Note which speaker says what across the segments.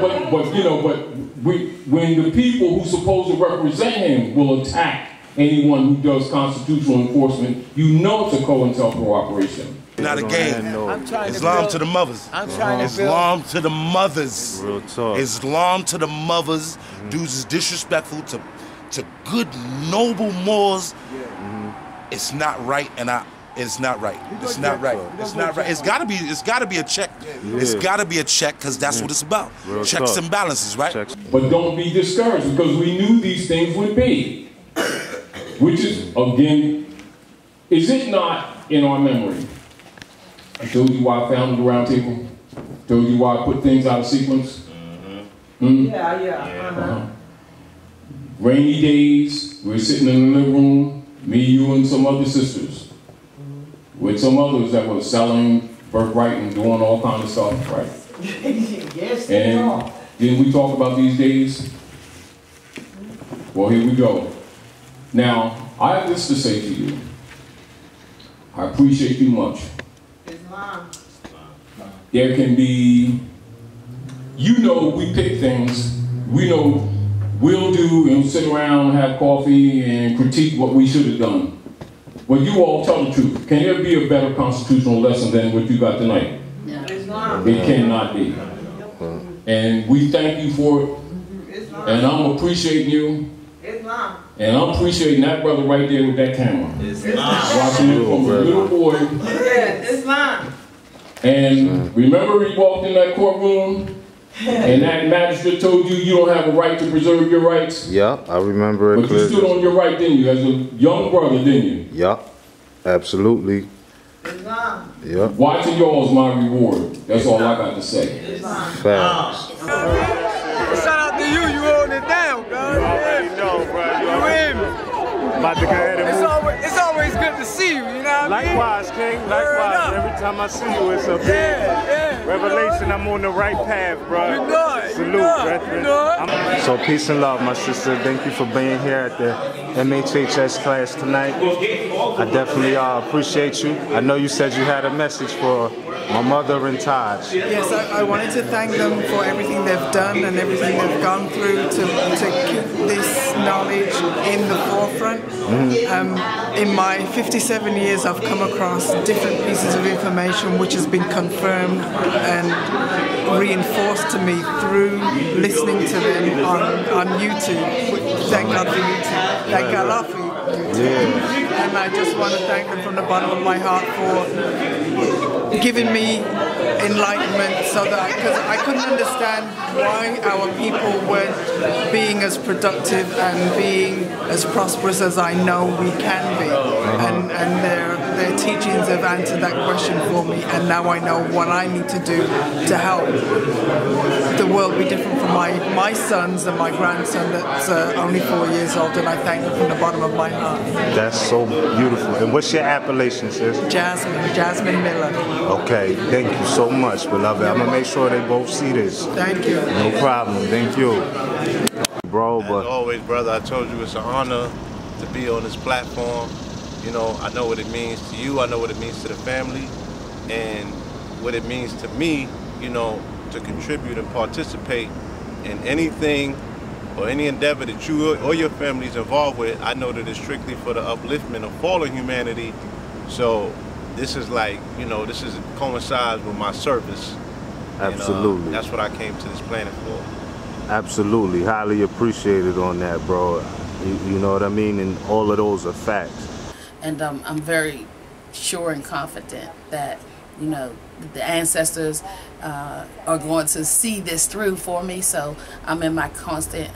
Speaker 1: when the people who supposed to represent him will attack anyone who does constitutional enforcement, you know it's a COINTELPRO operation.
Speaker 2: Not a game. Islam to the mothers. Islam to the mothers.
Speaker 3: Real talk.
Speaker 2: Islam to the mothers. Dudes is disrespectful to good, noble morals. It's not right, and it's not right. It's not right. It's not right. It's gotta be a check. It's gotta be a check, because that's what it's about.
Speaker 3: Real
Speaker 2: Checks
Speaker 3: talk.
Speaker 2: and balances, right?
Speaker 1: But don't be discouraged, because we knew these things would be. Which is, again, is it not in our memory? I told you why I founded the round table. Told you why I put things out of sequence. Rainy days, we're sitting in the living room, me, you, and some other sisters, with some others that were selling birthright and doing all kinds of stuff, right?
Speaker 4: Yes,
Speaker 1: and didn't we talk about these days? Well, here we go. Now, I have this to say to you. I appreciate you much. There can be, you know, we pick things, we know we'll do and sit around, have coffee, and critique what we should have done. Well, you all tell the truth. Can there be a better constitutional lesson than what you got tonight?
Speaker 4: Yeah.
Speaker 1: It cannot be. And we thank you for it. And I'm appreciating you. And I'm appreciating that brother right there with that camera. Watching it from a little boy.
Speaker 4: Islam.
Speaker 1: And remember he walked in that courtroom and that magistrate told you you don't have a right to preserve your rights?
Speaker 3: Yeah, I remember it.
Speaker 1: But you stood on your right, didn't you? As a young brother, didn't you?
Speaker 3: Yeah, absolutely.
Speaker 4: Islam.
Speaker 3: Yeah.
Speaker 1: Watching y'all is my reward. That's all I got to say.
Speaker 3: Facts.
Speaker 5: Shout out to you, you holding it down, bro.
Speaker 3: You already know, bro.
Speaker 5: You in?
Speaker 3: About to go ahead and move.
Speaker 5: It's always good to see you, you know what I mean?
Speaker 3: Likewise, King. Likewise. Every time I see you, it's a big revelation. I'm on the right path, bro.
Speaker 5: You know it.
Speaker 3: Salute, brethren. So peace and love, my sister. Thank you for being here at the MHHS class tonight. I definitely appreciate you. I know you said you had a message for my mother and Taj.
Speaker 6: Yes, I wanted to thank them for everything they've done and everything they've gone through to keep this knowledge in the forefront. In my 57 years, I've come across different pieces of information which has been confirmed and reinforced to me through listening to them on YouTube. Thank God for YouTube. Thank Allah for YouTube. And I just want to thank them from the bottom of my heart for giving me enlightenment, so that because I couldn't understand why our people weren't being as productive and being as prosperous as I know we can be, and their teachings have answered that question for me, and now I know what I need to do to help the world be different for my sons and my grandson that's only 4 years old, and I thank them from the bottom of my heart.
Speaker 3: That's so beautiful. And what's your appellation, sis?
Speaker 6: Jasmine Miller.
Speaker 3: Okay, thank you so much, beloved. I'm gonna make sure they both see this.
Speaker 6: Thank you.
Speaker 3: No problem. Thank you. Bro, but
Speaker 7: as always, brother, I told you it's an honor to be on this platform. You know, I know what it means to you, I know what it means to the family, and what it means to me, you know, to contribute and participate in anything or any endeavor that you or your family is involved with. I know that it's strictly for the upliftment of fallen humanity. So this is like, you know, this is coincides with my service.
Speaker 3: Absolutely.
Speaker 7: And, that's what I came to this planet for.
Speaker 3: Absolutely. Highly appreciated on that, bro. You know what I mean? And all of those are facts.
Speaker 8: And I'm very sure and confident that, you know, the ancestors are going to see this through for me. So I'm in my constant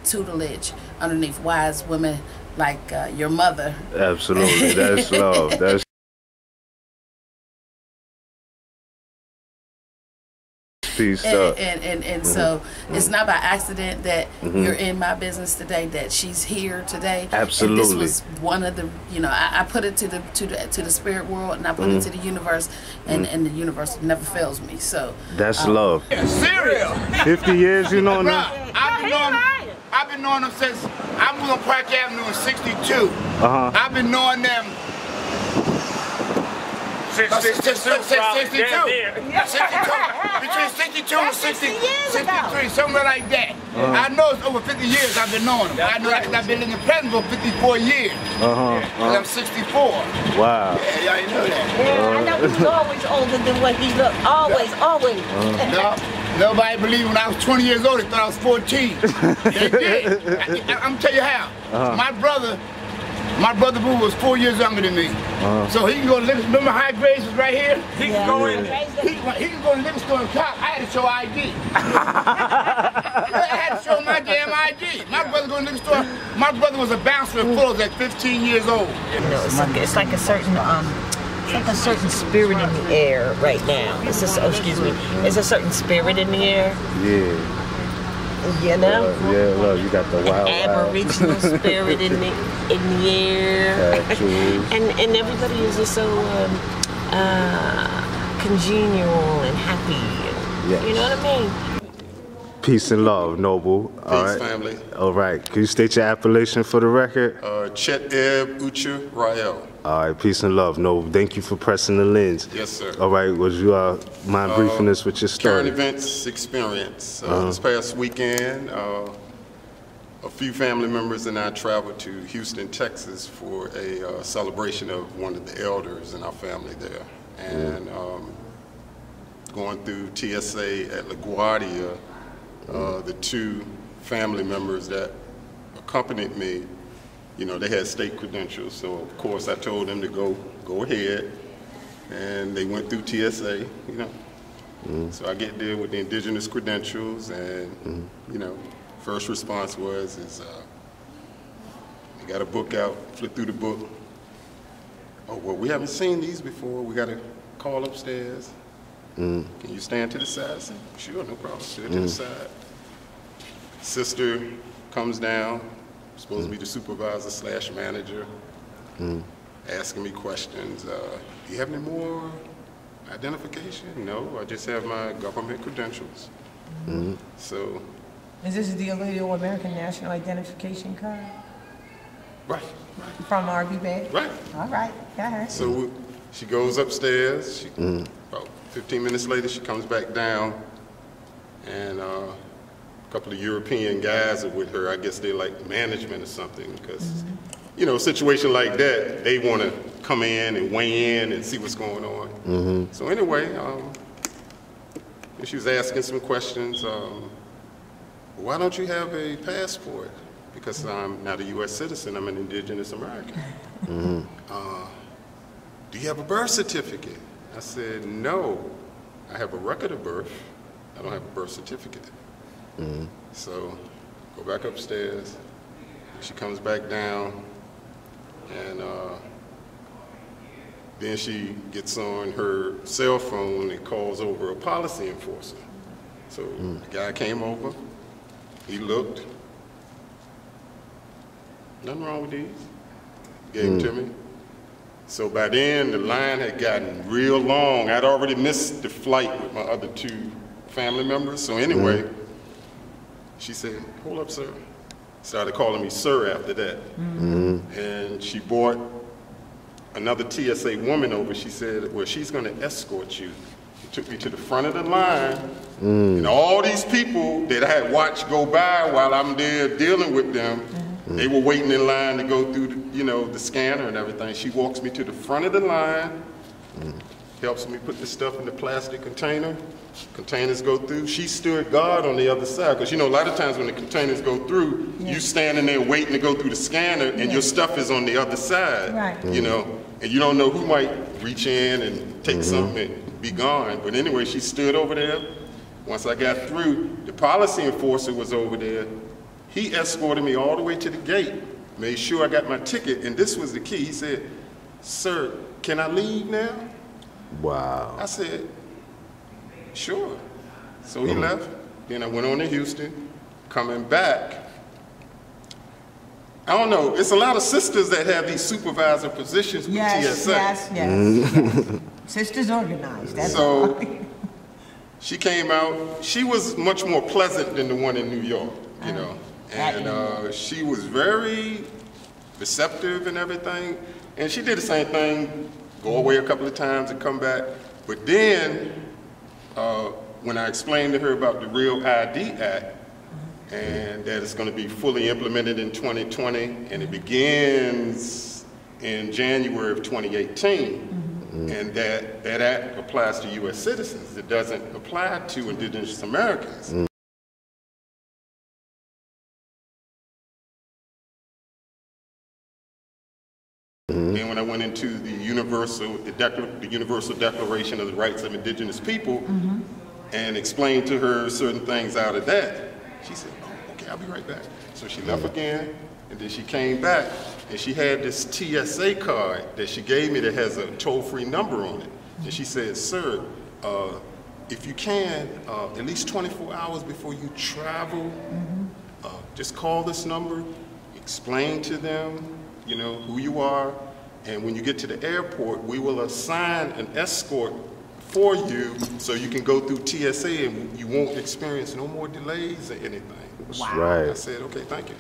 Speaker 8: tutelage underneath wise women like your mother.
Speaker 3: Absolutely. That's love. That's
Speaker 8: and so it's not by accident that you're in my business today, that she's here today.
Speaker 3: Absolutely.
Speaker 8: And this was one of the, you know, I put it to the spirit world, and I put it to the universe, and the universe never fails me. So
Speaker 3: that's love.
Speaker 9: Yeah, serious.
Speaker 3: 50 years, you know now.
Speaker 9: I've been knowing them since I moved on Park Avenue in '62. I've been knowing them Since 62. Between 62 and 63, somewhere like that. I know it's over 50 years I've been knowing him. I know I've been in the present for 54 years. I'm 64.
Speaker 3: Wow.
Speaker 9: Yeah, y'all know that.
Speaker 10: Yeah, I know he's always older than what he looked. Always.
Speaker 9: No, nobody believed when I was 20 years old, they thought I was 14. They did. I'm tell you how. My brother Boo was 4 years younger than me. So he can go to liquor store. Remember High Grades was right here? He can go in. He can go to liquor store and cop. I had to show ID. I had to show my damn ID. My brother go to liquor store. My brother was a bouncer at Fuller's at 15 years old.
Speaker 10: You know, it's like a certain spirit in the air right now. It's just, excuse me. It's a certain spirit in the air.
Speaker 3: Yeah.
Speaker 10: You know?
Speaker 3: Yeah, look, you got the wild
Speaker 10: Aboriginal spirit in the air. And everybody is just so congenial and happy. And, you know what I mean?
Speaker 3: Peace and love, Noble.
Speaker 11: Peace, family.
Speaker 3: All right. Can you state your appellation for the record?
Speaker 11: Chet Eb Ucha Rael.
Speaker 3: All right. Peace and love, Noble. Thank you for pressing the lens.
Speaker 11: Yes, sir.
Speaker 3: All right. Was you mind briefing us with your story?
Speaker 11: Current events experience. This past weekend, a few family members and I traveled to Houston, Texas for a celebration of one of the elders in our family there. And going through TSA at LaGuardia, the two family members that accompanied me, you know, they had state credentials, so of course I told them to go ahead, and they went through TSA, you know. So I get there with the indigenous credentials, and you know, first response was, they got a book out, flip through the book. Oh, well, we haven't seen these before, we got to call upstairs. Can you stand to the side? I said, sure, no problem, stand to the side. Sister comes down, supposed to be the supervisor / manager, asking me questions. Do you have any more identification? No, I just have my government credentials. So.
Speaker 10: Is this the illegal American National Identification Card?
Speaker 11: Right.
Speaker 10: From RVBey?
Speaker 11: Right.
Speaker 10: All right, got her.
Speaker 11: So she goes upstairs. About 15 minutes later, she comes back down, and a couple of European guys are with her. I guess they like management or something, because, you know, a situation like that, they want to come in and weigh in and see what's going on. So anyway, she was asking some questions. Why don't you have a passport? Because I'm not a U.S. citizen, I'm an indigenous American. Do you have a birth certificate? I said, no, I have a record of birth. I don't have a birth certificate. So go back upstairs. She comes back down, and then she gets on her cell phone and calls over a policy enforcer. So the guy came over, he looked, nothing wrong with these, gave them to me. So by then, the line had gotten real long. I'd already missed the flight with my other two family members. So anyway, she said, hold up, sir. Started calling me sir after that. And she brought another TSA woman over. She said, well, she's going to escort you. She took me to the front of the line. And all these people that I had watched go by while I'm there dealing with them, they were waiting in line to go through, the scanner and everything. She walks me to the front of the line, helps me put the stuff in the plastic container. Containers go through. She stood guard on the other side, because a lot of times when the containers go through, you standing there waiting to go through the scanner, and your stuff is on the other side. And you don't know who might reach in and take something and be gone. But anyway, she stood over there. Once I got through, the policy enforcer was over there. He escorted me all the way to the gate, made sure I got my ticket, and this was the key. He said, sir, can I leave now?
Speaker 3: Wow.
Speaker 11: I said, sure. So he left. Then I went on to Houston. Coming back, I don't know, it's a lot of sisters that have these supervisor positions with TSA.
Speaker 10: Yes. Sisters organized. That's
Speaker 11: so she came out. She was much more pleasant than the one in New York, And she was very receptive and everything. And she did the same thing go away a couple of times and come back. But then, when I explained to her about the Real ID Act, and that it's going to be fully implemented in 2020, and it begins in January of 2018, and that act applies to U.S. citizens. It doesn't apply to indigenous Americans. And when I went into the Universal Declaration of the Rights of Indigenous People and explained to her certain things out of that, she said, oh, okay, I'll be right back. So she left again, and then she came back, and she had this TSA card that she gave me that has a toll-free number on it. And she said, sir, if you can, at least 24 hours before you travel, just call this number, explain to them, you know, who you are, and when you get to the airport, we will assign an escort for you so you can go through TSA and you won't experience no more delays or anything.
Speaker 3: Wow. Right.
Speaker 11: I said, okay, thank you.